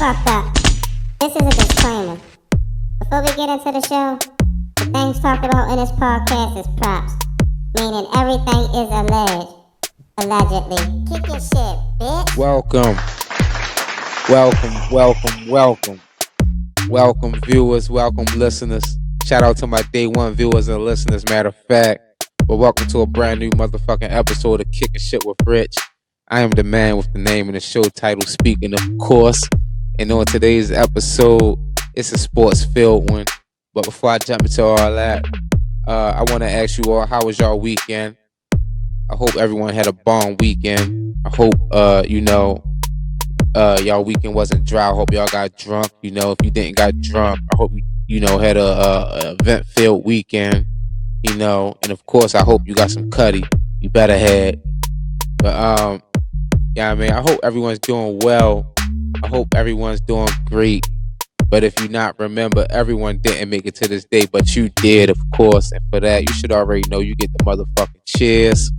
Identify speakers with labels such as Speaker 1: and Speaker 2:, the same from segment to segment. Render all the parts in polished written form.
Speaker 1: fucked up. This is a disclaimer. Before we get into the show, the things talked about in this podcast is props, meaning everything is alleged. Allegedly. Kick your shit, bitch.
Speaker 2: Welcome viewers, welcome listeners. Shout out to my day one viewers and listeners, matter of fact. But welcome to a brand new motherfucking episode of Kicking Shit with Rich. I am the man with the name and the show title speaking, of course. And on today's episode, it's a sports-filled one. But before I jump into all that, I want to ask you all, how was y'all weekend? I hope everyone had a bomb weekend. I hope, y'all weekend wasn't dry. I hope y'all got drunk. If you didn't got drunk, I hope you had a event-filled weekend. And of course, I hope you got some cutty. You better had. But I hope everyone's doing well. I hope everyone's doing great. But if you not remember, everyone didn't make it to this day, but you did, of course. And for that, you should already know you get the motherfucking cheers.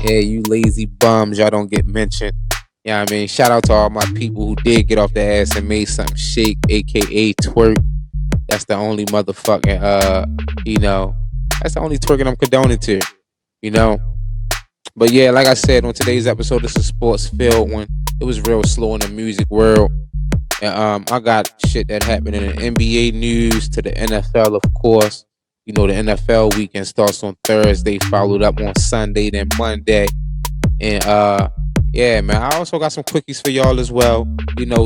Speaker 2: Yeah, you lazy bums, y'all don't get mentioned. Shout out to all my people who did get off their ass and made something shake, aka twerk. That's the only motherfucking, that's the only twerking I'm condoning to, But yeah, like I said, on today's episode, it's a sports-filled one. It was real slow in the music world. And I got shit that happened in the NBA news to the NFL, of course. The NFL weekend starts on Thursday, followed up on Sunday, then Monday. And yeah, man, I also got some quickies for y'all as well.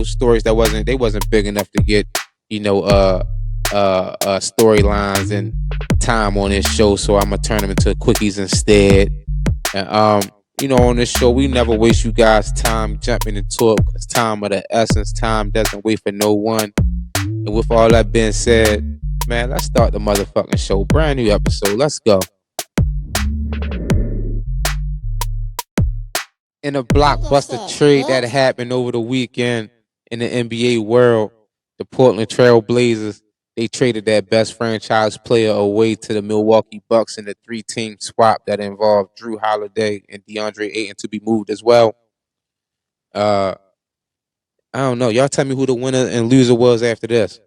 Speaker 2: Stories that wasn't big enough to get, storylines and time on this show, so I'm gonna turn them into quickies instead. And on this show, we never waste you guys' time jumping into it, because time of the essence. Time doesn't wait for no one. And with all that being said, man, let's start the motherfucking show. Brand new episode. Let's go. In a blockbuster trade that happened over the weekend in the NBA world, the Portland Trail Blazers, they traded their best franchise player away to the Milwaukee Bucks in a 3-team swap that involved Drew Holiday and DeAndre Ayton to be moved as well. I don't know. Y'all tell me who the winner and loser was after this.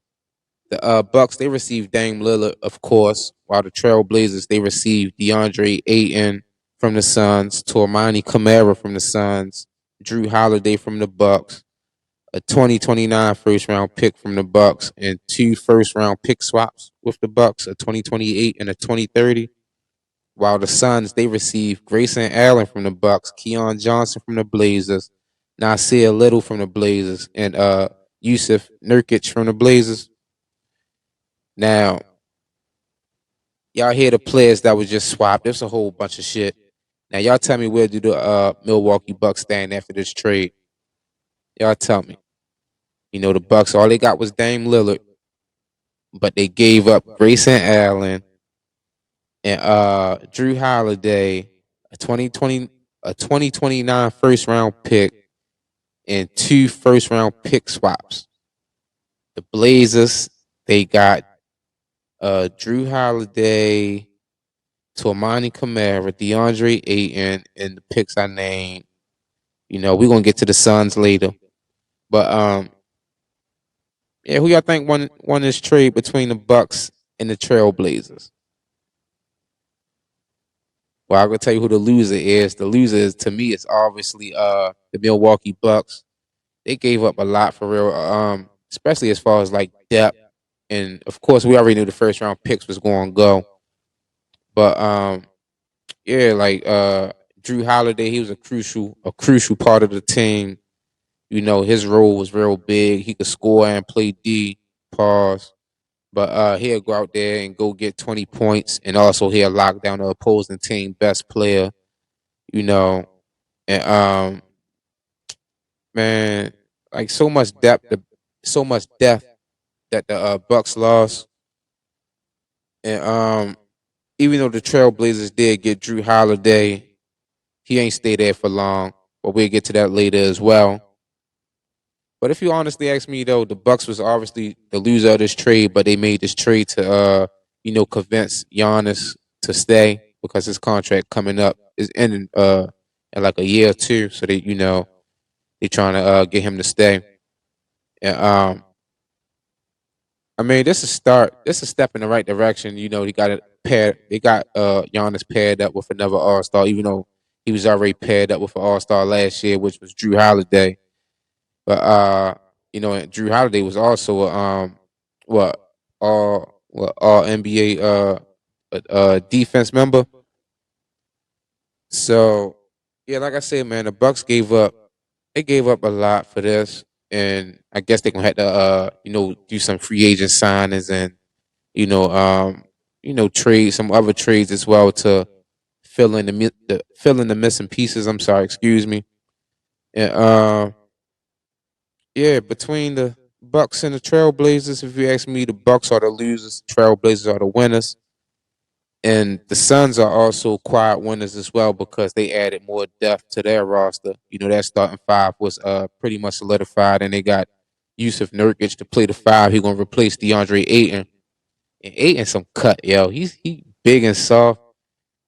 Speaker 2: The Bucks, they received Dame Lillard, of course, while the Trail Blazers, they received DeAndre Ayton from the Suns, Tormani Camara from the Suns, Drew Holiday from the Bucks, a 2029 first-round pick from the Bucks, and 2 first-round pick swaps with the Bucks, a 2028 and a 2030. While the Suns, they received Grayson Allen from the Bucks, Keon Johnson from the Blazers, Nasir Little from the Blazers, and Yusuf Nurkic from the Blazers. Now, y'all hear the players that was just swapped. There's a whole bunch of shit. Now, y'all tell me, where do the Milwaukee Bucks stand after this trade? Y'all tell me. The Bucks, all they got was Dame Lillard, but they gave up Grayson Allen and Drew Holiday, a 2029 first round pick, and 2 first round pick swaps. The Blazers, they got Drew Holiday, Tormani Camara, DeAndre Ayton, and the picks I named. We're gonna get to the Suns later. But yeah, who y'all think won this trade between the Bucks and the Trail Blazers? Well, I'm gonna tell you who the loser is. The loser is, to me, it's obviously the Milwaukee Bucks. They gave up a lot for real, especially as far as like depth. And of course, we already knew the first round picks was going to go. But Drew Holiday, he was a crucial part of the team. His role was real big. He could score and play D, pause. But he'll go out there and go get 20 points, and also he'll lock down the opposing team best player. And man, like so much depth that the Bucks lost. And even though the Trailblazers did get Drew Holiday, he ain't stay there for long. But we'll get to that later as well. But if you honestly ask me, though, the Bucks was obviously the loser of this trade, but they made this trade to, convince Giannis to stay, because his contract coming up is ending in like a year or two. So they trying to get him to stay. And I mean, this is start. This is a step in the right direction. He got it paired. They got Giannis paired up with another All Star, even though he was already paired up with an All Star last year, which was Drew Holiday. But and Drew Holiday was also what all NBA defense member. So yeah, like I said, man, the Bucks gave up. They gave up a lot for this, and I guess they're gonna have to do some free agent signings and you know um trade some other trades as well to fill in the missing pieces. I'm sorry, excuse me. And yeah, between the Bucks and the Trailblazers, if you ask me, the Bucks are the losers, the Trailblazers are the winners. And the Suns are also quiet winners as well because they added more depth to their roster. That starting five was pretty much solidified, and they got Yusuf Nurkic to play the five. He's gonna replace DeAndre Ayton. And Ayton some cut, yo. He big and soft,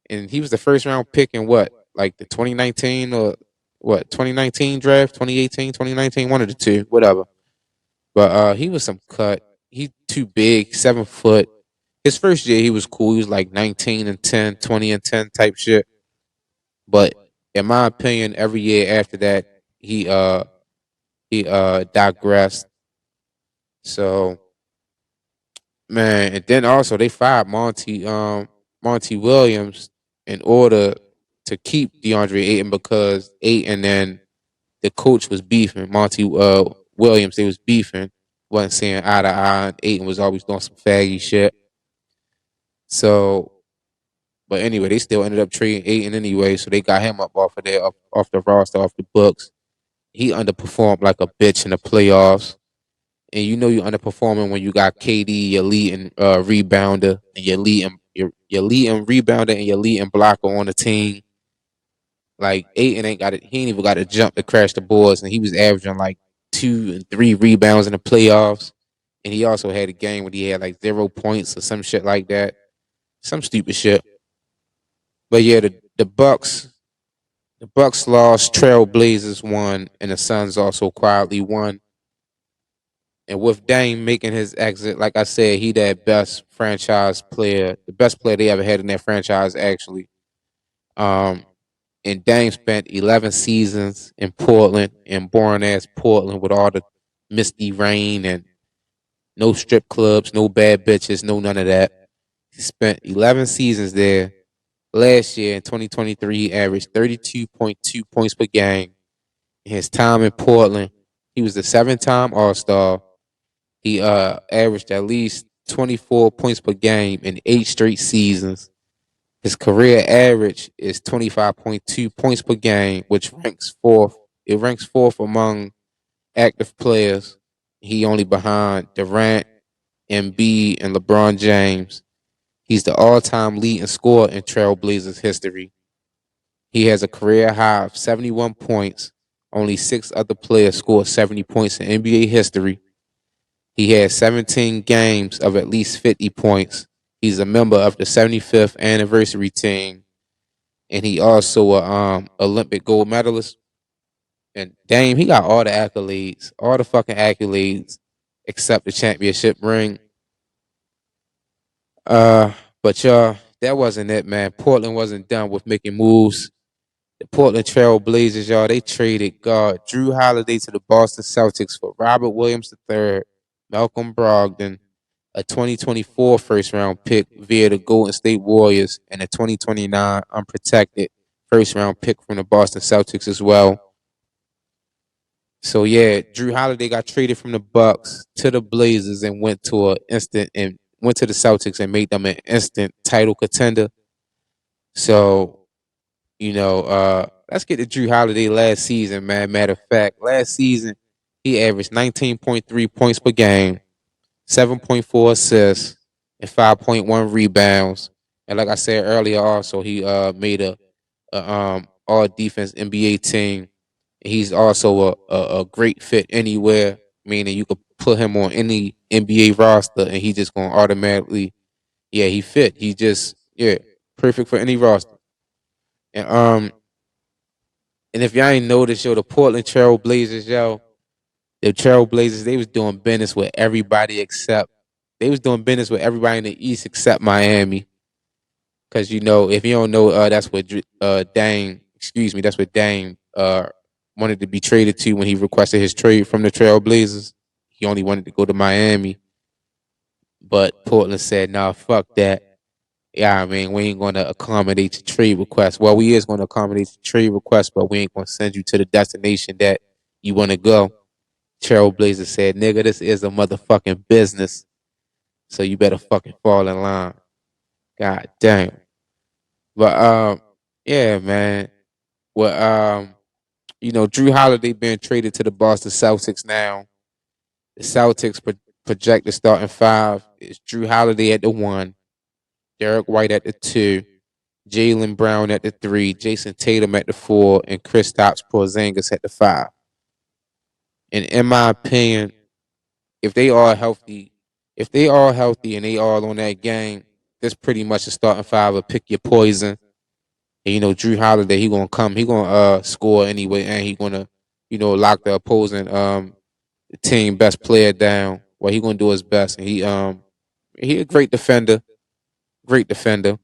Speaker 2: and he was the first round pick in what, like the 2019 or what 2019 draft, 2018, 2019, one of the two, whatever. But he was some cut. He too big, 7 foot. His first year he was cool. He was like 19 and 10, 20 and 10 type shit. But in my opinion, every year after that, he digressed. So man, and then also they fired Monty Williams in order to keep DeAndre Ayton because Ayton and the coach was beefing. Monty Williams, they was beefing, wasn't seeing eye to eye. And Ayton was always doing some faggy shit. So, but anyway, they still ended up trading Ayton anyway, so they got him up off of there, off the roster, off the books. He underperformed like a bitch in the playoffs. And you're underperforming when you got KD, your leading rebounder, and your leading rebounder and your leading blocker on the team. Like Ayton ain't got it. He ain't even got to jump to crash the boards, and he was averaging like 2 and 3 rebounds in the playoffs. And he also had a game when he had like 0 points or some shit like that, some stupid shit. But yeah, the Bucks lost, Trailblazers won, and the Suns also quietly won. And with Dame making his exit, like I said, he that best franchise player, the best player they ever had in their franchise, actually. Um, and Dame spent 11 seasons in Portland, in boring ass Portland, with all the misty rain and no strip clubs, no bad bitches, no none of that. He spent 11 seasons there. Last year in 2023, he averaged 32.2 points per game. In his time in Portland, he was the 7-time All Star. He averaged at least 24 points per game in 8 straight seasons. His career average is 25.2 points per game, which ranks fourth. It ranks fourth among active players. He only behind Durant, Embiid, and LeBron James. He's the all-time leading scorer in Trailblazers history. He has a career high of 71 points. Only 6 other players scored 70 points in NBA history. He has 17 games of at least 50 points. He's a member of the 75th anniversary team, and he also a Olympic gold medalist. And Dame, he got all the accolades, all the fucking accolades, except the championship ring. Uh, but y'all, that wasn't it, man. Portland wasn't done with making moves. The Portland Trail Blazers, y'all, they traded guard Drew Holiday to the Boston Celtics for Robert Williams III, Malcolm Brogdon, a 2024 first round pick via the Golden State Warriors, and a 2029 unprotected first round pick from the Boston Celtics as well. So yeah, Drew Holiday got traded from the Bucks to the Blazers and went to the Celtics and made them an instant title contender. So let's get to Drew Holiday last season, man. Matter of fact, last season he averaged 19.3 points per game, 7.4 assists, and 5.1 rebounds. And like I said earlier, also he made a all defense NBA team. He's also a great fit anywhere, meaning you could put him on any NBA roster and he just gonna automatically, yeah, he fit. He just, yeah, perfect for any roster. And And if y'all ain't noticed, yo, the Portland Trail Blazers, yo, the Trail Blazers, they was doing business with everybody except they was doing business with everybody in the East except Miami. Cause you know, if you don't know, that's what that's what Dame wanted to be traded to when he requested his trade from the Trail Blazers. He only wanted to go to Miami, but Portland said, "Nah, fuck that. Yeah, I mean, we ain't going to accommodate your trade request. Well, we is going to accommodate your trade request, but we ain't going to send you to the destination that you want to go." Trailblazer said, "Nigga, this is a motherfucking business, so you better fucking fall in line." God damn. But yeah, man. Well, Drew Holiday being traded to the Boston Celtics now. The Celtics projected starting five is Drew Holiday at the 1, Derek White at the 2, Jaylen Brown at the 3, Jason Tatum at the 4, and Kristaps Porzingis at the 5. And in my opinion, if they all healthy, and they all on that game, that's pretty much a starting five. Or pick your poison. And Drew Holiday, he gonna score anyway, and he gonna lock the opposing team best player down. Well, he gonna do his best, and he a great defender, great defender.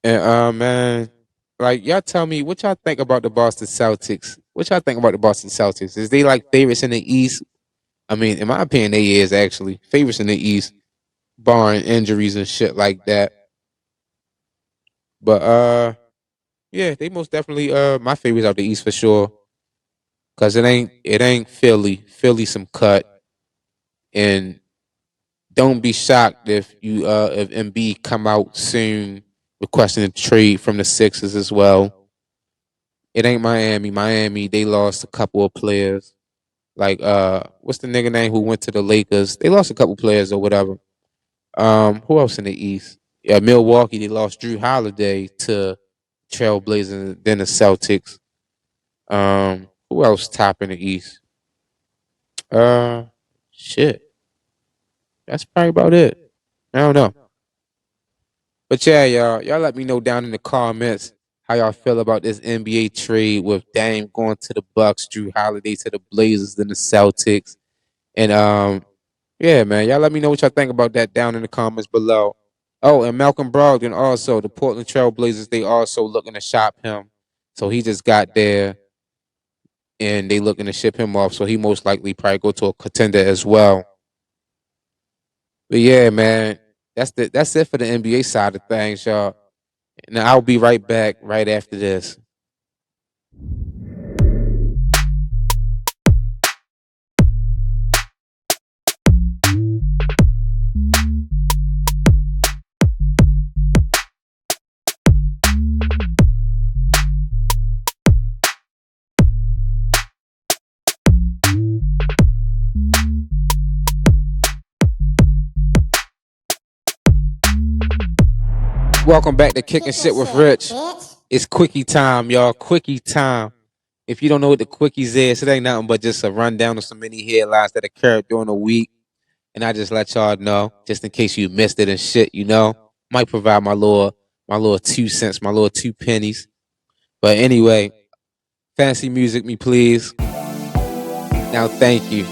Speaker 2: And man, like y'all tell me what y'all think about the Boston Celtics. What y'all think about the Boston Celtics? Is they like favorites in the East? I mean, in my opinion, they is actually favorites in the East, barring injuries and shit like that. But yeah, they most definitely my favorites out the East for sure. Cause it ain't Philly. Philly some cut. And don't be shocked if Embiid come out soon requesting a trade from the Sixers as well. It ain't Miami. Miami, they lost a couple of players. Like what's the nigga name who went to the Lakers? They lost a couple players or whatever. Who else in the East? Yeah, Milwaukee, they lost Drew Holiday to Trailblazers, then the Celtics. Who else top in the East? Uh shit. That's probably about it. I don't know. But yeah, y'all let me know down in the comments how y'all feel about this NBA trade with Dame going to the Bucks, Drew Holiday to the Blazers, then the Celtics. And yeah, man, y'all let me know what y'all think about that down in the comments below. Oh, and Malcolm Brogdon also, the Portland Trail Blazers, they also looking to shop him. So he just got there and they looking to ship him off. So he most likely probably go to a contender as well. But yeah, man, that's it for the NBA side of things, y'all. And I'll be right back right after this. Welcome back to Kicking Shit with Rich. It's quickie time, y'all. Quickie time. If you don't know what the quickies is, it ain't nothing but just a rundown of some many headlines that occurred during the week. And I just let y'all know, just in case you missed it and shit, might provide my little 2 cents, my little 2 pennies. But anyway, fancy music me please. Now thank you.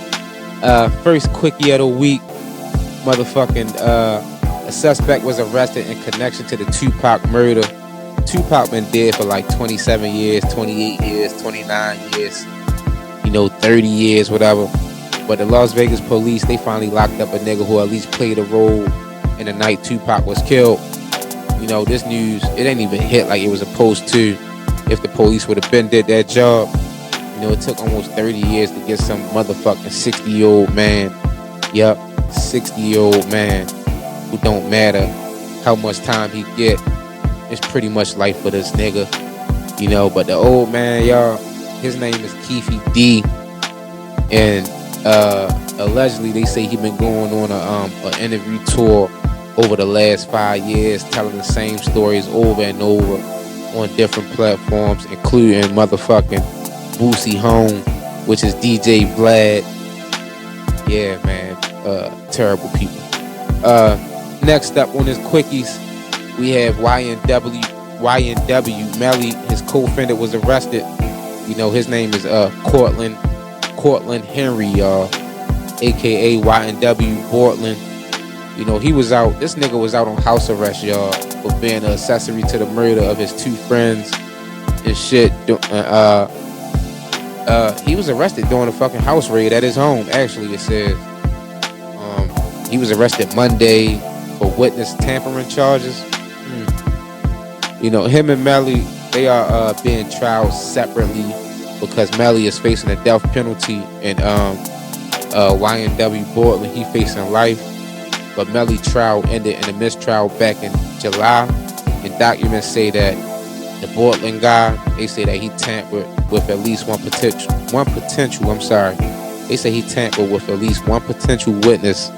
Speaker 2: First quickie of the week, motherfucking a suspect was arrested in connection to the Tupac murder. Tupac been dead for like 27 years, 28 years, 29 years, 30 years, whatever. But the Las Vegas police, they finally locked up a nigga who at least played a role in the night Tupac was killed. This news, it ain't even hit like it was supposed to. If the police would have been did that job, it took almost 30 years to get some motherfucking 60-year-old man. Yup, 60-year-old man who don't matter how much time he get. It's pretty much life for this nigga. But the old man, y'all, his name is Keefy D. And allegedly they say he been going on an interview tour over the last 5 years, telling the same stories over and over on different platforms, including motherfucking Boosie Home, which is DJ Vlad. Yeah, man, terrible people. Next up on his quickies, we have YNW YNW, Melly, his co-defendant was arrested. You know, his name is Cortland Henry, y'all, aka YNW Portland. You know, he was out. This nigga was out on house arrest, y'all, for being an accessory to the murder of his two friends and shit. He was arrested during a fucking house raid at his home. Actually, it says he was arrested Monday for witness tampering charges. You know, him and Melly, they are being tried separately because Melly is facing a death penalty and YNW Portland, he facing life. But Melly trial ended in a mistrial back in July, and documents say that the Portland guy, they say that he tampered with at least one potential. They say he tampered with at least one potential witness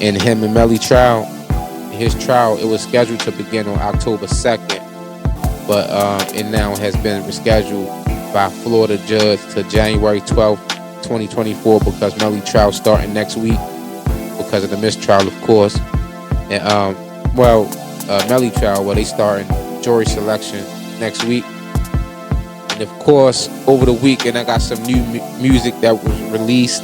Speaker 2: in him and Melly trial. His trial, it was scheduled to begin on October 2nd, but it now has been rescheduled by Florida judge to January 12th, 2024, because Melly trial starting next week because of the mistrial, of course. And Melly trial, they starting jury selection next week. And of course, over the weekend, I got some new music that was released.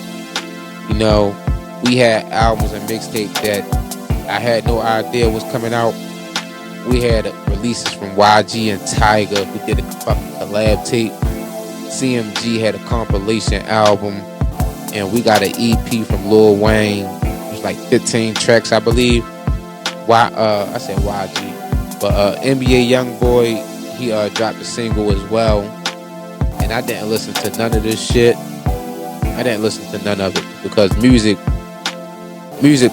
Speaker 2: You know, we had albums and mixtapes that I had no idea was coming out. We had releases from YG and Tyga, who did a fucking collab tape. CMG had a compilation album, and we got an EP from Lil Wayne. It was like 15 tracks, I believe. I said YG, but NBA YoungBoy, he dropped a single as well, and I didn't listen to none of this shit. I didn't listen to none of it because music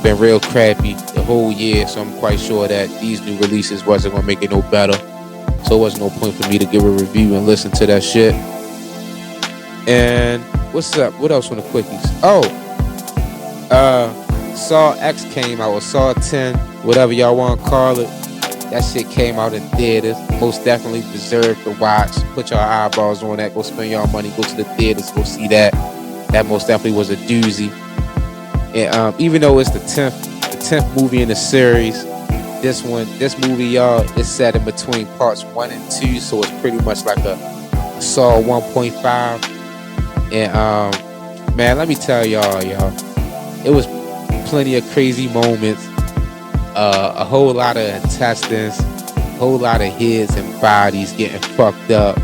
Speaker 2: been real crappy the whole year, so I'm quite sure that these new releases wasn't gonna make it no better. So it wasn't no point for me to give a review and listen to that shit. And what's up? What else on the quickies? Saw X came out, or Saw 10, whatever y'all want to call it. That shit came out in theaters. Most definitely deserved to watch. Put your eyeballs on that. Go spend your money. Go to the theaters. Go see that. That most definitely was a doozy. And even though it's the 10th movie in the series, this movie, y'all, is set in between parts 1 and 2, so it's pretty much like a Saw 1.5. And man, let me tell y'all, it was plenty of crazy moments, a whole lot of intestines, a whole lot of heads and bodies getting fucked up,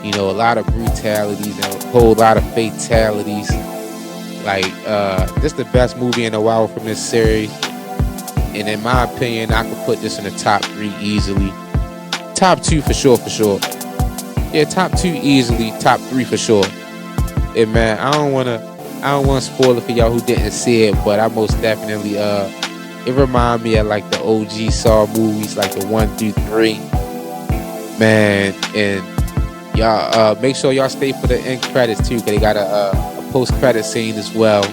Speaker 2: you know, a lot of brutalities and a whole lot of fatalities. Like, this is the best movie in a while from this series. And in my opinion, I could put this in the top 3 easily. Top 2 for sure. Yeah, top 2 easily, top 3 for sure. And man, I don't wanna spoil it for y'all who didn't see it, but I most definitely it remind me of like the OG Saw movies, like the 1 through 3. Man, and y'all make sure y'all stay for the end credits too, cause they got a post-credit scene as well.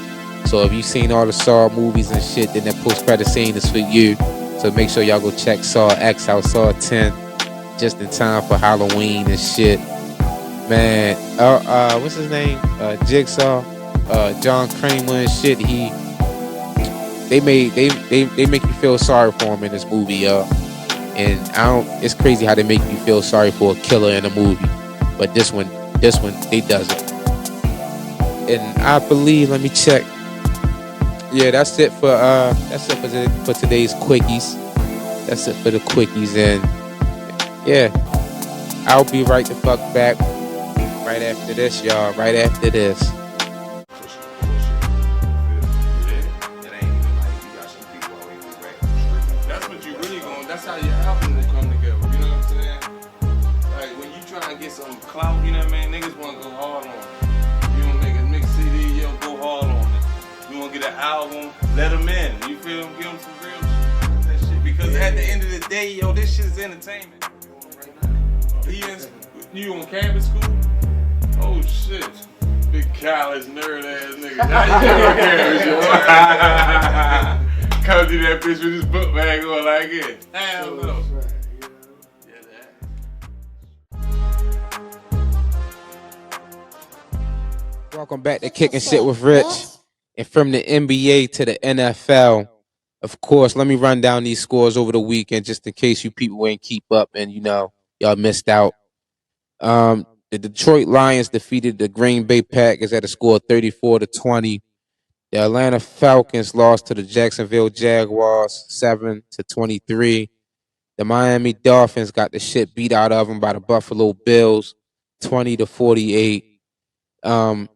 Speaker 2: So if you've seen all the Saw movies and shit, then that post-credit scene is for you. So make sure y'all go check Saw X out, Saw 10, just in time for Halloween and shit. Man, what's his name? Jigsaw, John Kramer and shit. They make you feel sorry for him in this movie, y'all. And it's crazy how they make you feel sorry for a killer in a movie. But this one, they does it. And I believe, let me check. Yeah, that's it for today's quickies. That's it for the quickies, and yeah, I'll be right the fuck back right after this, y'all. Right after this.
Speaker 3: That's what you really going. That's how your album will come together. You know what I'm saying? Like when you try to get some clout, you know what I mean? Niggas want to go hard on it. You want to make a CD, yo, go hard on it. You want to get an album, let them in. You feel me? Give them some real shit. That shit. Because at the end of the day, yo, this shit is entertainment. You on campus school? Oh shit. Big college nerd ass nigga. Now you on campus, yo. Come to that bitch with his book bag on like it. Hell no.
Speaker 2: Welcome back to Kicking Shit with Rich. And from the NBA to the NFL, Of course, let me run down these scores over the weekend just in case you people ain't keep up and y'all missed out. The Detroit Lions defeated the Green Bay Packers at a score of 34-20. The Atlanta Falcons lost to the Jacksonville Jaguars 7-23. The Miami Dolphins got the shit beat out of them by the Buffalo Bills 20-48. The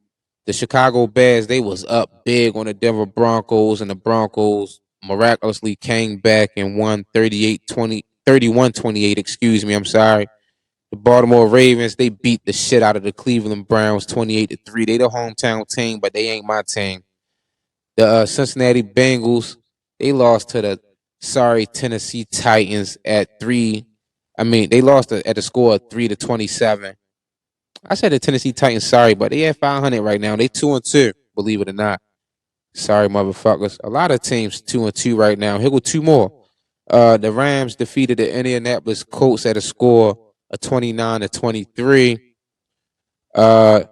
Speaker 2: Chicago Bears, they was up big on the Denver Broncos, and the Broncos miraculously came back and won 31-28, excuse me, I'm sorry. The Baltimore Ravens, they beat the shit out of the Cleveland Browns 28-3. They the hometown team, but they ain't my team. The Cincinnati Bengals, they lost to the sorry Tennessee Titans at 3. I mean, they lost at the score of 3-27. I said the Tennessee Titans, sorry, but they at 500 right now. They 2-2, believe it or not. Sorry, motherfuckers. A lot of teams 2-2 right now. Here go two more. The Rams defeated the Indianapolis Colts at a score of 29-23. The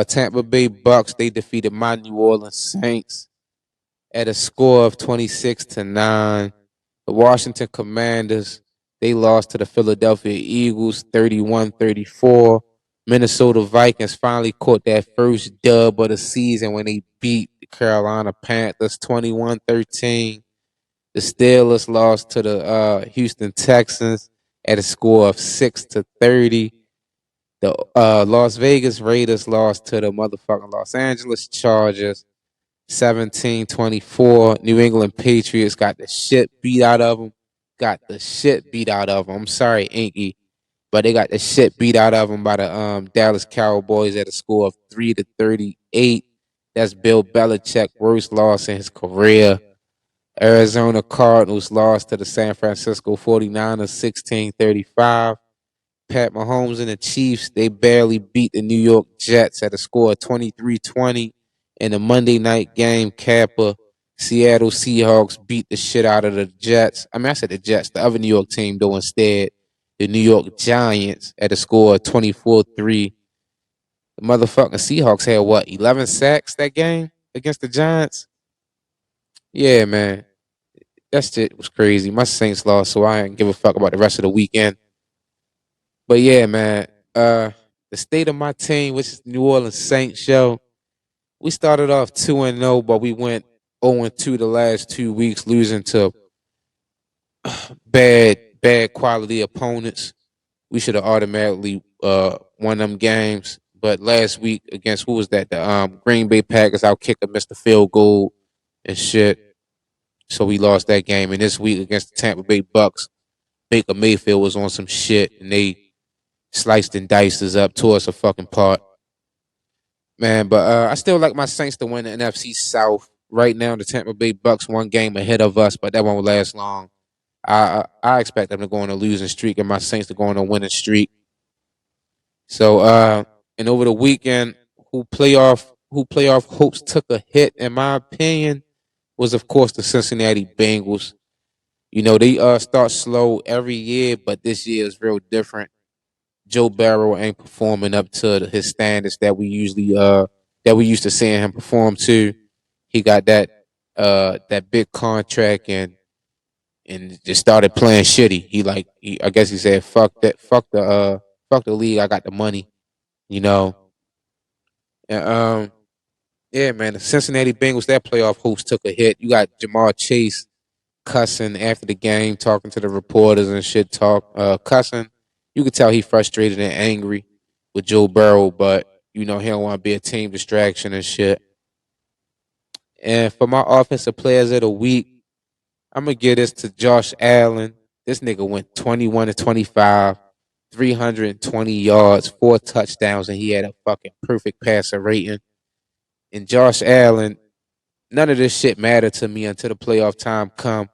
Speaker 2: Tampa Bay Bucks, they defeated my New Orleans Saints at a score of 26-9. The Washington Commanders, they lost to the Philadelphia Eagles 31-34. Minnesota Vikings finally caught that first dub of the season when they beat the Carolina Panthers 21-13. The Steelers lost to the Houston Texans at a score of 6-30. The Las Vegas Raiders lost to the motherfucking Los Angeles Chargers 17-24. New England Patriots got the shit beat out of them. I'm sorry, Inky, but they got the shit beat out of them by the Dallas Cowboys at a score of 3-38. That's Bill Belichick's worst loss in his career. Arizona Cardinals lost to the San Francisco 49ers 16-35. Pat Mahomes and the Chiefs, they barely beat the New York Jets at a score of 23-20. In the Monday night game capper, Seattle Seahawks beat the shit out of the Jets. I said the Jets, the other New York team, though, instead. The New York Giants at a score of 24-3. The motherfucking Seahawks had, 11 sacks that game against the Giants? Yeah, man. That shit was crazy. My Saints lost, so I didn't give a fuck about the rest of the weekend. But yeah, man, the state of my team, which is New Orleans Saints show, we started off 2-0, but we went 0-2 the last 2 weeks, losing to bad quality opponents. We should have automatically won them games. But last week against who was that? The Green Bay Packers, our kicker missed the field goal and shit. So we lost that game. And this week against the Tampa Bay Bucks, Baker Mayfield was on some shit, and they sliced and diced us up, tore us a fucking part. Man, but I still like my Saints to win the NFC South. Right now, the Tampa Bay Bucks 1 game ahead of us, but that won't last long. I expect them to go on a losing streak and my Saints to go on a winning streak. So, and over the weekend, who playoff hopes took a hit, in my opinion, was of course the Cincinnati Bengals. You know, they start slow every year, but this year is real different. Joe Burrow ain't performing up to his standards that we used to seeing him perform to. He got that big contract and just started playing shitty. I guess he said fuck the league. I got the money, you know. And yeah, man, the Cincinnati Bengals, their playoff hopes took a hit. You got Jamar Chase cussing after the game, talking to the reporters and shit. Cussing. You could tell he frustrated and angry with Joe Burrow, but he don't want to be a team distraction and shit. And for my offensive players of the week, I'm gonna give this to Josh Allen. This nigga went 21-25, 320 yards, 4 touchdowns, and he had a fucking perfect passer rating. And Josh Allen, none of this shit mattered to me until the playoff time come.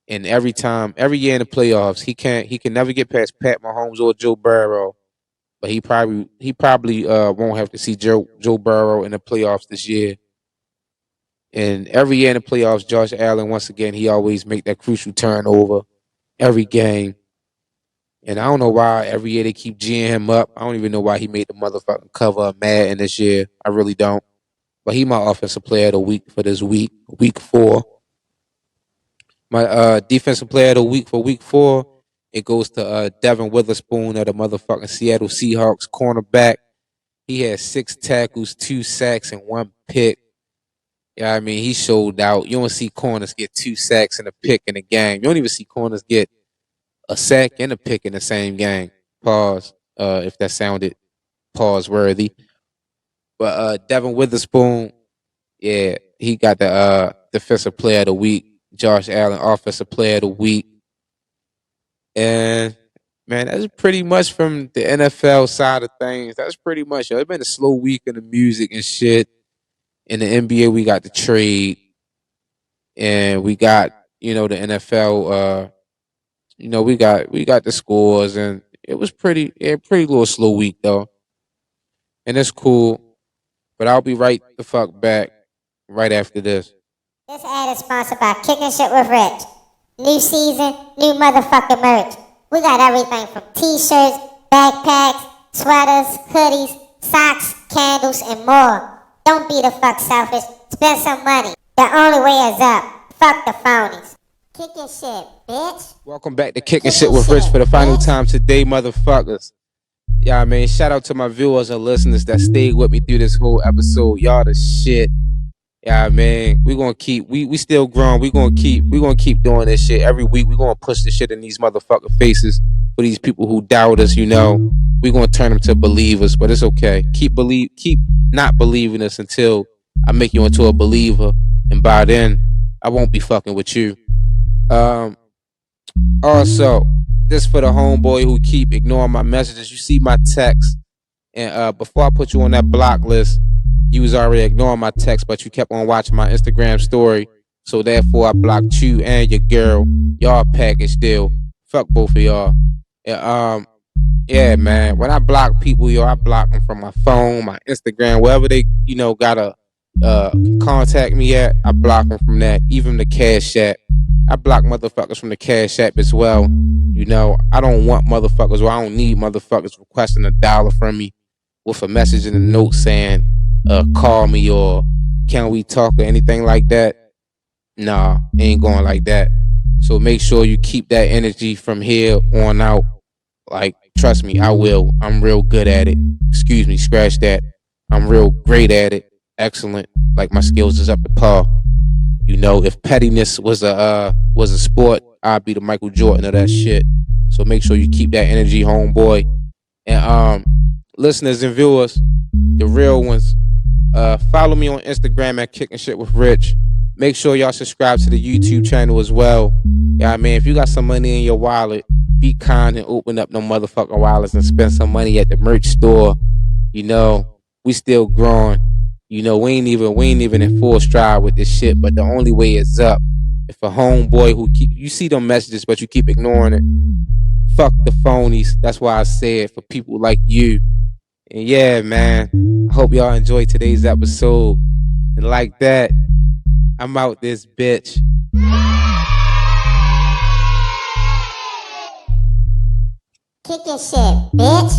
Speaker 2: And every year in the playoffs, he can never get past Pat Mahomes or Joe Burrow. But he probably won't have to see Joe Burrow in the playoffs this year. And every year in the playoffs, Josh Allen, once again, he always make that crucial turnover every game. And I don't know why every year they keep G'ing him up. I don't even know why he made the motherfucking cover of Madden this year. I really don't. But he my offensive player of the week for this week 4. My defensive player of the week for week 4, it goes to Devin Witherspoon of the motherfucking Seattle Seahawks, cornerback. He had 6 tackles, 2 sacks, and 1 pick. Yeah, I mean, he showed out. You don't see corners get 2 sacks and a pick in a game. You don't even see corners get a sack and a pick in the same game. Pause. If that sounded pause worthy. But Devin Witherspoon, yeah, he got the defensive player of the week. Josh Allen, offensive player of the week. And man, that's pretty much from the NFL side of things. That's pretty much it. It's been a slow week in the music and shit. In the NBA, we got the trade, and we got the NFL. We got the scores, and it was pretty little slow week though, and it's cool. But I'll be right the fuck back right after this.
Speaker 1: This ad is sponsored by Kicking Shit with Rich. New season, new motherfucking merch. We got everything from t-shirts, backpacks, sweaters, hoodies, socks, candles, and more. Don't be the fuck selfish. Spend some money. The only way is up. Fuck the phonies. Kicking shit, bitch.
Speaker 2: Welcome back to Kicking Shit with Rich for the final time today, motherfuckers. Yeah, I mean, shout out to my viewers and listeners that stayed with me through this whole episode. Y'all the shit. Yeah, man, we gonna keep we still growing. We gonna keep doing this shit every week. We gonna push this shit in these motherfucking faces for these people who doubt us. We gonna turn them to believers, but it's okay. Keep not believing us until I make you into a believer, and by then I won't be fucking with you. Also, this for the homeboy who keep ignoring my messages. You see my text, and before I put you on that block list, you was already ignoring my text, but you kept on watching my Instagram story. So therefore, I blocked you and your girl. Y'all package deal. Fuck both of y'all. Yeah, man. When I block people, I block them from my phone, my Instagram, wherever they, gotta contact me at. I block them from that. Even the Cash App. I block motherfuckers from the Cash App as well. I don't want motherfuckers, or I don't need motherfuckers requesting $1 from me with a message in the note saying, call me or can we talk or anything like that. Nah, ain't going like that. So make sure you keep that energy from here on out. Like, trust me, I will. I'm real good at it. Excuse me, scratch that. I'm real great at it. Excellent. Like, my skills is up to par. If pettiness was a sport, I'd be the Michael Jordan of that shit. So make sure you keep that energy, homeboy. And listeners and viewers, the real ones, follow me on Instagram at Kicking Shit with Rich. Make sure y'all subscribe to the YouTube channel as well. Yeah, I mean, if you got some money in your wallet, be kind and open up no motherfucking wallets and spend some money at the merch store. We still growing. We ain't even in full stride with this shit, but the only way is up. If a homeboy you see them messages, but you keep ignoring it, fuck the phonies. That's why I said for people like you. And yeah, man, I hope y'all enjoyed today's episode. And like that, I'm out this bitch.
Speaker 1: Kicking shit, bitch.